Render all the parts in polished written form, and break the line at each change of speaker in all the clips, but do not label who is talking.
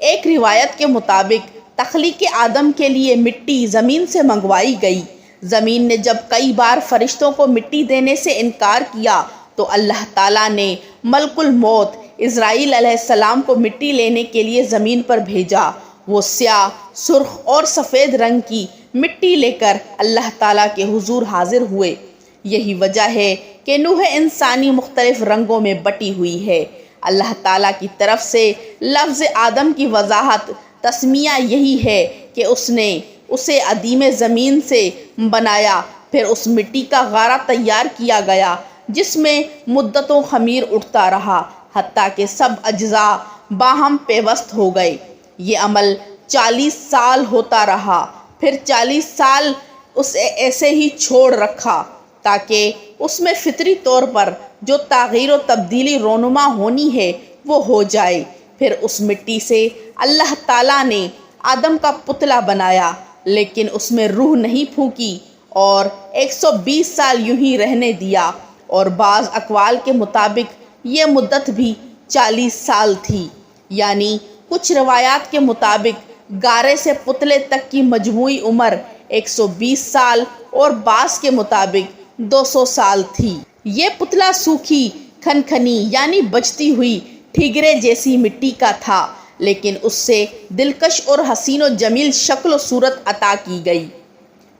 ایک روایت کے مطابق تخلیق آدم کے لیے مٹی زمین سے منگوائی گئی۔ زمین نے جب کئی بار فرشتوں کو مٹی دینے سے انکار کیا تو اللہ تعالیٰ نے ملک الموت اسرائیل علیہ السلام کو مٹی لینے کے لیے زمین پر بھیجا۔ وہ سیاہ، سرخ اور سفید رنگ کی مٹی لے کر اللہ تعالیٰ کے حضور حاضر ہوئے۔ یہی وجہ ہے کہ نوح انسانی مختلف رنگوں میں بٹی ہوئی ہے۔ اللہ تعالیٰ کی طرف سے لفظ آدم کی وضاحت تسمیہ یہی ہے کہ اس نے اسے عدیم زمین سے بنایا، پھر اس مٹی کا غارہ تیار کیا گیا جس میں مدتوں خمیر اٹھتا رہا حتیٰ کہ سب اجزاء باہم پیوست ہو گئے۔ یہ عمل 40 سال ہوتا رہا، پھر 40 سال اسے ایسے ہی چھوڑ رکھا تاکہ اس میں فطری طور پر جو تغیر و تبدیلی رونما ہونی ہے وہ ہو جائے۔ پھر اس مٹی سے اللہ تعالیٰ نے آدم کا پتلا بنایا، لیکن اس میں روح نہیں پھونکی اور 120 سال یوں ہی رہنے دیا، اور بعض اقوال کے مطابق یہ مدت بھی 40 سال تھی۔ یعنی کچھ روایات کے مطابق گارے سے پتلے تک کی مجموعی عمر 120 سال اور بعض کے مطابق 200 سال تھی۔ یہ پتلا سوکھی، کھنکھنی یعنی بچتی ہوئی ٹھیگرے جیسی مٹی کا تھا، لیکن اس سے دلکش اور حسین و جمیل شکل و صورت عطا کی گئی۔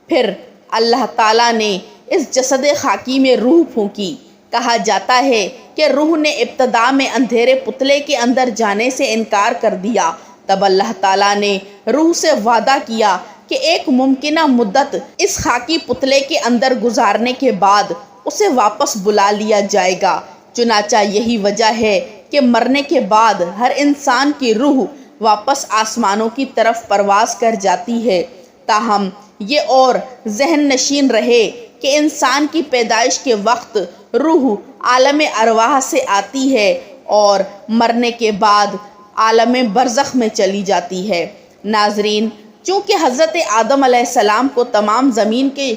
پھر اللہ تعالیٰ نے اس جسد خاکی میں روح پھونکی۔ کہا جاتا ہے کہ روح نے ابتدا میں اندھیرے پتلے کے اندر جانے سے انکار کر دیا، تب اللہ تعالیٰ نے روح سے وعدہ کیا کہ ایک ممکنہ مدت اس خاکی پتلے کے اندر گزارنے کے بعد اسے واپس بلا لیا جائے گا۔ چنانچہ یہی وجہ ہے کہ مرنے کے بعد ہر انسان کی روح واپس آسمانوں کی طرف پرواز کر جاتی ہے۔ تاہم یہ اور ذہن نشین رہے کہ انسان کی پیدائش کے وقت روح عالم ارواح سے آتی ہے اور مرنے کے بعد عالم برزخ میں چلی جاتی ہے۔ ناظرین، چونکہ حضرت آدم علیہ السلام کو تمام زمین کے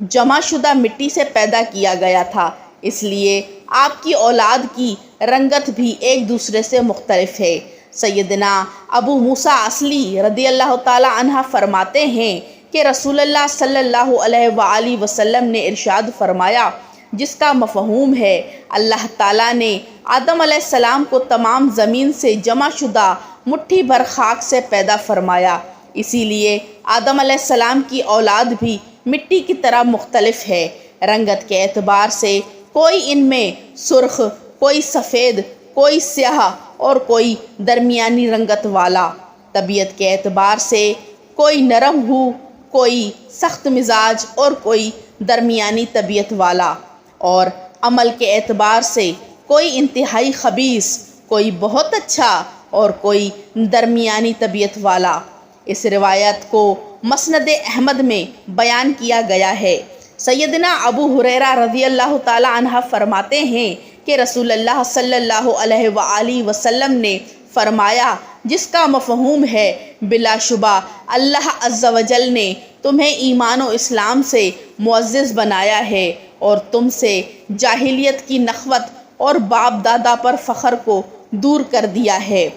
جمع شدہ مٹی سے پیدا کیا گیا تھا، اس لیے آپ کی اولاد کی رنگت بھی ایک دوسرے سے مختلف ہے۔ سیدنا ابو موسیٰ اصلی رضی اللہ تعالی عنہ فرماتے ہیں کہ رسول اللہ صلی اللہ علیہ وآلہ وسلم نے ارشاد فرمایا، جس کا مفہوم ہے اللہ تعالیٰ نے آدم علیہ السلام کو تمام زمین سے جمع شدہ مٹھی بھر خاک سے پیدا فرمایا، اسی لیے آدم علیہ السلام کی اولاد بھی مٹی کی طرح مختلف ہے۔ رنگت کے اعتبار سے کوئی ان میں سرخ، کوئی سفید، کوئی سیاہ اور کوئی درمیانی رنگت والا۔ طبیعت کے اعتبار سے کوئی نرم ہو، کوئی سخت مزاج اور کوئی درمیانی طبیعت والا، اور عمل کے اعتبار سے کوئی انتہائی خبیث، کوئی بہت اچھا اور کوئی درمیانی طبیعت والا۔ اس روایت کو مسند احمد میں بیان کیا گیا ہے۔ سیدنا ابو ہریرہ رضی اللہ تعالی عنہ فرماتے ہیں کہ رسول اللہ صلی اللہ علیہ وآلہ وسلم نے فرمایا، جس کا مفہوم ہے بلا شبہ اللہ عز و جل نے تمہیں ایمان و اسلام سے معزز بنایا ہے اور تم سے جاہلیت کی نخوت اور باپ دادا پر فخر کو دور کر دیا ہے۔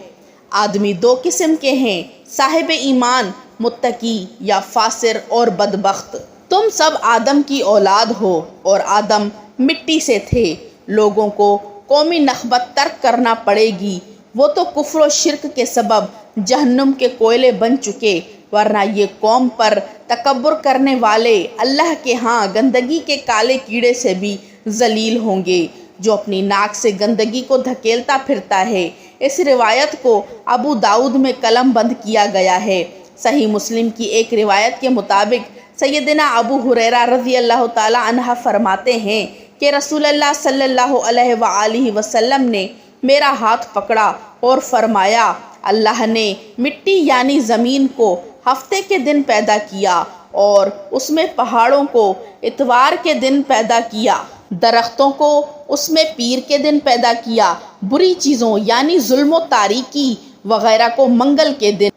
آدمی دو قسم کے ہیں، صاحب ایمان متقی یا فاسر اور بدبخت۔ تم سب آدم کی اولاد ہو اور آدم مٹی سے تھے۔ لوگوں کو قومی نخبت ترک کرنا پڑے گی، وہ تو کفر و شرک کے سبب جہنم کے کوئلے بن چکے، ورنہ یہ قوم پر تکبر کرنے والے اللہ کے ہاں گندگی کے کالے کیڑے سے بھی ذلیل ہوں گے، جو اپنی ناک سے گندگی کو دھکیلتا پھرتا ہے۔ اس روایت کو ابو داؤد میں قلم بند کیا گیا ہے۔ صحیح مسلم کی ایک روایت کے مطابق سیدنا ابو ہریرہ رضی اللہ تعالی عنہ فرماتے ہیں کہ رسول اللہ صلی اللہ علیہ وآلہ وسلم نے میرا ہاتھ پکڑا اور فرمایا، اللہ نے مٹی یعنی زمین کو ہفتے کے دن پیدا کیا اور اس میں پہاڑوں کو اتوار کے دن پیدا کیا، درختوں کو اس میں پیر کے دن پیدا کیا، بری چیزوں یعنی ظلم و تاریکی وغیرہ کو منگل کے دن،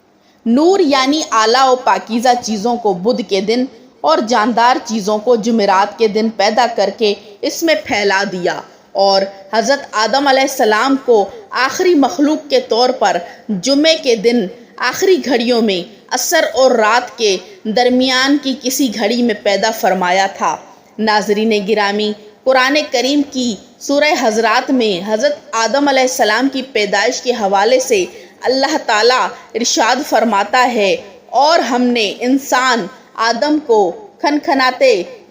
نور یعنی اعلیٰ و پاکیزہ چیزوں کو بدھ کے دن، اور جاندار چیزوں کو جمعرات کے دن پیدا کر کے اس میں پھیلا دیا، اور حضرت آدم علیہ السلام کو آخری مخلوق کے طور پر جمعے کے دن آخری گھڑیوں میں عصر اور رات کے درمیان کی کسی گھڑی میں پیدا فرمایا تھا۔ ناظرین گرامی، قرآن کریم کی سورہ حجرات میں حضرت آدم علیہ السلام کی پیدائش کے حوالے سے اللہ تعالیٰ ارشاد فرماتا ہے، اور ہم نے انسان آدم کو کھنکھناتے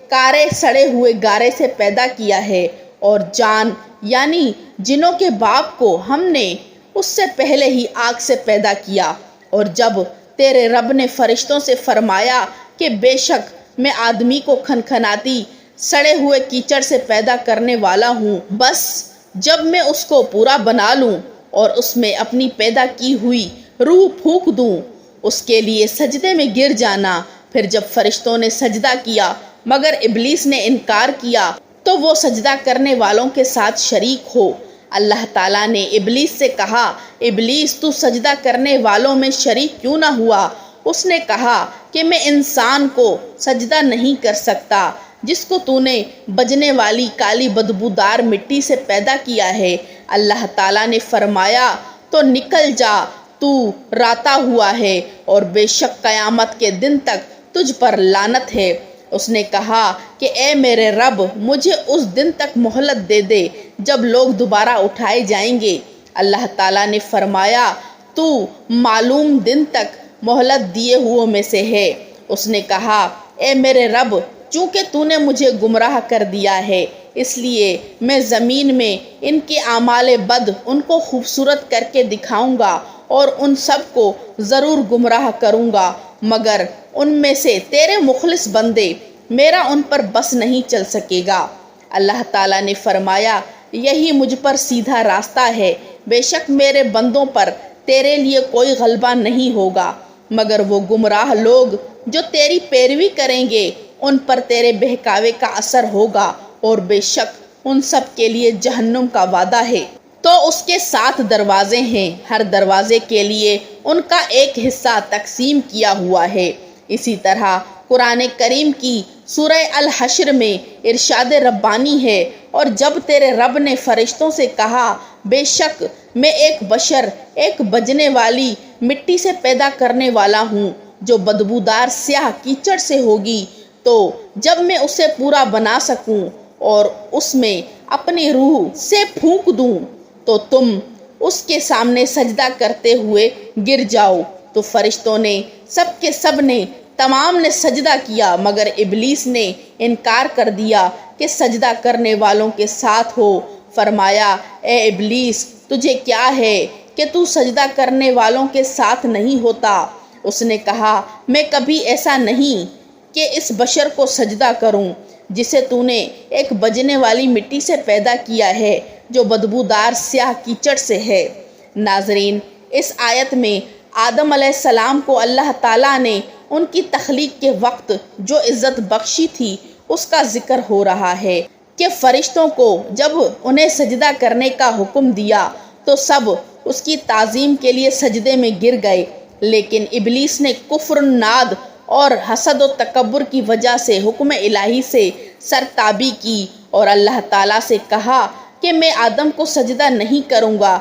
کارے سڑے ہوئے گارے سے پیدا کیا ہے، اور جان یعنی جنوں کے باپ کو ہم نے اس سے پہلے ہی آگ سے پیدا کیا۔ اور جب تیرے رب نے فرشتوں سے فرمایا کہ بے شک میں آدمی کو کھنکھناتی سڑے ہوئے کیچڑ سے پیدا کرنے والا ہوں، بس جب میں اس کو پورا بنا لوں اور اس میں اپنی پیدا کی ہوئی روح پھونک دوں، اس کے لیے سجدے میں گر جانا۔ پھر جب فرشتوں نے سجدہ کیا مگر ابلیس نے انکار کیا تو وہ سجدہ کرنے والوں کے ساتھ شریک ہو۔ اللہ تعالیٰ نے ابلیس سے کہا، ابلیس تو سجدہ کرنے والوں میں شریک کیوں نہ ہوا؟ اس نے کہا کہ میں انسان کو سجدہ نہیں کر سکتا جس کو تو نے بجنے والی کالی بدبودار مٹی سے پیدا کیا ہے۔ اللہ تعالیٰ نے فرمایا تو نکل جا، تو راتا ہوا ہے، اور بے شک قیامت کے دن تک تجھ پر لعنت ہے۔ اس نے کہا کہ اے میرے رب، مجھے اس دن تک مہلت دے دے جب لوگ دوبارہ اٹھائے جائیں گے۔ اللہ تعالیٰ نے فرمایا تو معلوم دن تک مہلت دیے ہوئوں میں سے ہے۔ اس نے کہا اے میرے رب، چونکہ تو نے مجھے گمراہ کر دیا ہے، اس لیے میں زمین میں ان کے اعمال بد ان کو خوبصورت کر کے دکھاؤں گا اور ان سب کو ضرور گمراہ کروں گا، مگر ان میں سے تیرے مخلص بندے میرا ان پر بس نہیں چل سکے گا۔ اللہ تعالیٰ نے فرمایا یہی مجھ پر سیدھا راستہ ہے، بے شک میرے بندوں پر تیرے لیے کوئی غلبہ نہیں ہوگا، مگر وہ گمراہ لوگ جو تیری پیروی کریں گے ان پر تیرے بہکاوے کا اثر ہوگا، اور بے شک ان سب کے لیے جہنم کا وعدہ ہے۔ تو اس کے 7 دروازے ہیں، ہر دروازے کے لیے ان کا ایک حصہ تقسیم کیا ہوا ہے۔ اسی طرح قرآن کریم کی سورہ الحشر میں ارشاد ربانی ہے، اور جب تیرے رب نے فرشتوں سے کہا بے شک میں ایک بشر، ایک بجنے والی مٹی سے پیدا کرنے والا ہوں جو بدبودار سیاہ کیچڑ سے ہوگی، تو جب میں اسے پورا بنا سکوں اور اس میں اپنی روح سے پھونک دوں تو تم اس کے سامنے سجدہ کرتے ہوئے گر جاؤ۔ تو فرشتوں نے سب کے سب نے تمام نے سجدہ کیا، مگر ابلیس نے انکار کر دیا کہ سجدہ کرنے والوں کے ساتھ ہو۔ فرمایا اے ابلیس، تجھے کیا ہے کہ تو سجدہ کرنے والوں کے ساتھ نہیں ہوتا؟ اس نے کہا میں کبھی ایسا نہیں کہ اس بشر کو سجدہ کروں جسے تو نے ایک بجنے والی مٹی سے پیدا کیا ہے جو بدبودار سیاہ کیچڑ سے ہے۔ ناظرین، اس آیت میں آدم علیہ السلام کو اللہ تعالیٰ نے ان کی تخلیق کے وقت جو عزت بخشی تھی اس کا ذکر ہو رہا ہے کہ فرشتوں کو جب انہیں سجدہ کرنے کا حکم دیا تو سب اس کی تعظیم کے لیے سجدے میں گر گئے، لیکن ابلیس نے کفر، ناد اور حسد و تکبر کی وجہ سے حکم الہی سے سرتابی کی اور اللہ تعالیٰ سے کہا کہ میں آدم کو سجدہ نہیں کروں گا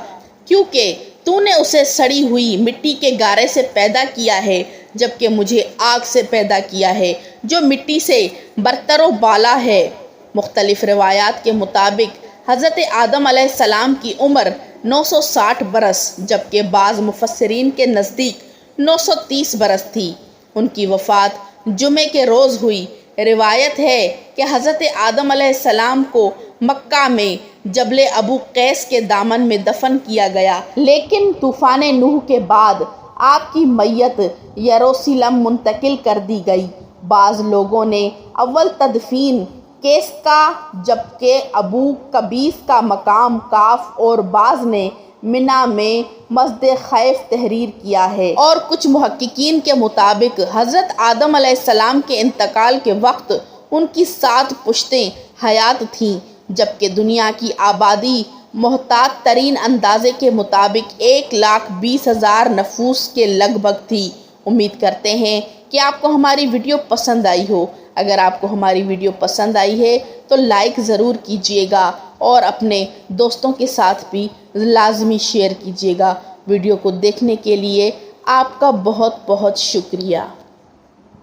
کیونکہ تو نے اسے سڑی ہوئی مٹی کے گارے سے پیدا کیا ہے، جبکہ مجھے آگ سے پیدا کیا ہے جو مٹی سے برتر و بالا ہے۔ مختلف روایات کے مطابق حضرت آدم علیہ السلام کی عمر 960 برس جبکہ بعض مفسرین کے نزدیک 930 برس تھی۔ ان کی وفات جمعے کے روز ہوئی۔ روایت ہے کہ حضرت آدم علیہ السلام کو مکہ میں جبل ابو قیس کے دامن میں دفن کیا گیا، لیکن طوفان نوح کے بعد آپ کی میت یروشلم منتقل کر دی گئی۔ بعض لوگوں نے اول تدفین کیس کا جبکہ ابو قبیس کا مقام کاف اور بعض نے منا میں مسجد خیف تحریر کیا ہے، اور کچھ محققین کے مطابق حضرت آدم علیہ السلام کے انتقال کے وقت ان کی 7 پشتیں حیات تھیں، جبکہ دنیا کی آبادی محتاط ترین اندازے کے مطابق 1,20,000 نفوس کے لگ بھگ تھی۔ امید کرتے ہیں کہ آپ کو ہماری ویڈیو پسند آئی ہو۔ اگر آپ کو ہماری ویڈیو پسند آئی ہے تو لائک ضرور کیجیے گا اور اپنے دوستوں کے ساتھ بھی لازمی شیئر کیجیے گا۔ ویڈیو کو دیکھنے کے لیے آپ کا بہت بہت شکریہ۔